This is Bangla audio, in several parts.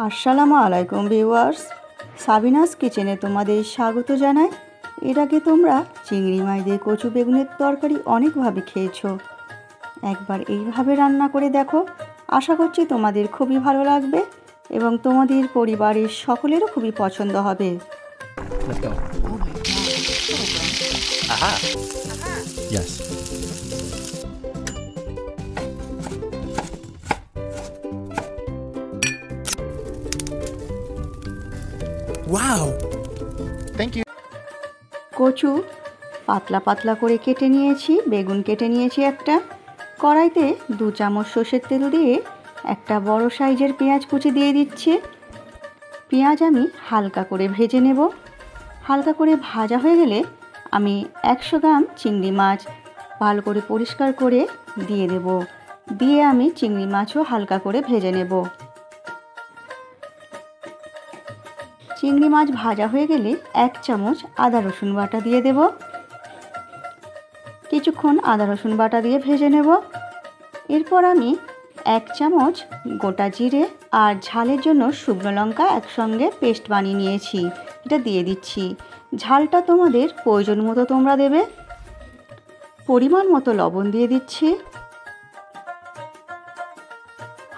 আসসালামু আলাইকুম ভিউয়ার্স, সাবিনাস কিচেনে তোমাদের স্বাগত জানাই। এর আগে তোমরা চিংড়ি মাছ দিয়ে কচু বেগুনের তরকারি অনেকভাবে খেয়েছো। একবার এইভাবে রান্না করে দেখো, আশা করছি তোমাদের খুবই ভালো লাগবে এবং তোমাদের পরিবারের সকলেরও খুবই পছন্দ হবে। Let's go. Oh my god. Aha. Yes. Wow. Thank you. কচু পাতলা পাতলা করে কেটে নিয়েছি, বেগুন কেটে নিয়েছি একটা। কড়াইতে 2 চামচ সর্ষের তেল দিয়ে একটা বড় সাইজের পেঁয়াজ কুচি দিয়ে দিচ্ছি। পেঁয়াজ আমি হালকা করে ভেজে নেব। হালকা করে ভাজা হয়ে গেলে আমি 100 গ্রাম চিংড়ি মাছ ভালো করে পরিষ্কার করে দিয়ে দেব। দিয়ে আমি চিংড়ি মাছও হালকা করে ভেজে নেব। চিংড়ি মাছ ভাজা হয়ে গেলে 1 চামচ আদা রসুন বাটা দিয়ে দেব। কিছুক্ষণ আদা রসুন বাটা দিয়ে ভেজে নেব। এরপর আমি 1 চামচ গোটা জিরে আর ঝালের জন্য শুকনো লঙ্কা একসঙ্গে পেস্ট বানিয়ে নিয়েছি, এটা দিয়ে দিচ্ছি। ঝালটা তোমাদের প্রয়োজন মতো তোমরা দেবে। পরিমাণ মতো লবণ দিয়ে দিচ্ছি।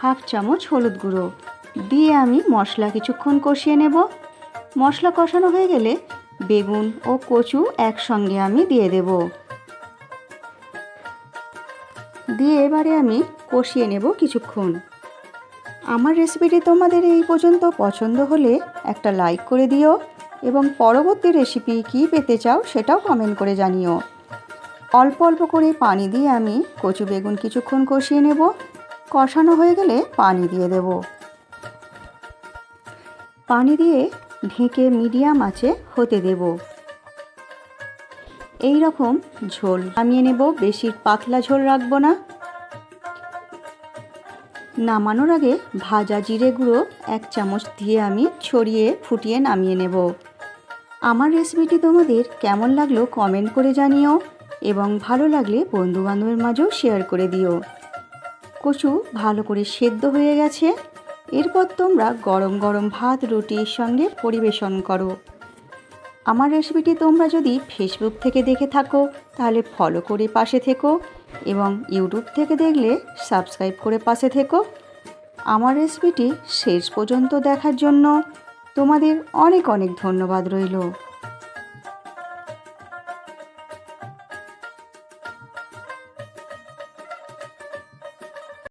1/2 চামচ হলুদ গুঁড়ো দিয়ে আমি মশলা কিছুক্ষণ কষিয়ে নেব। মশলা কষানো হয়ে গেলে বেগুন ও কচু একসঙ্গে আমি দিয়ে দেব। দিয়ে এবারে আমি কষিয়ে নেব কিছুক্ষণ। আমার রেসিপিটি তোমাদের এই পর্যন্ত পছন্দ হলে একটা লাইক করে দিও এবং পরবর্তী রেসিপি কী পেতে চাও সেটাও কমেন্ট করে জানিও। অল্প অল্প করে পানি দিয়ে আমি কচু বেগুন কিছুক্ষণ কষিয়ে নেব। কষানো হয়ে গেলে পানি দিয়ে দেব। পানি দিয়ে ঢেকে মিডিয়াম আঁচে হতে দেব। এই রকম ঝোল নামিয়ে নেব, বেশি পাতলা ঝোল রাখবো না। নামানোর আগে ভাজা জিরে গুঁড়ো 1 চামচ দিয়ে আমি ছড়িয়ে ফুটিয়ে নামিয়ে নেব। আমার রেসিপিটি তোমাদের কেমন লাগলো কমেন্ট করে জানিও এবং ভালো লাগলে বন্ধুবান্ধবের মাঝেও শেয়ার করে দিও। কচু ভালো করে সেদ্ধ হয়ে গেছে। এরপর তোমরা গরম গরম ভাত রুটির সঙ্গে পরিবেশন করো। আমার রেসিপিটি তোমরা যদি ফেসবুক থেকে দেখে থাকো তাহলে ফলো করে পাশে থেকো এবং ইউটিউব থেকে দেখলে সাবস্ক্রাইব করে পাশে থেকো। আমার রেসিপিটি শেষ পর্যন্ত দেখার জন্য তোমাদের অনেক অনেক ধন্যবাদ রইল।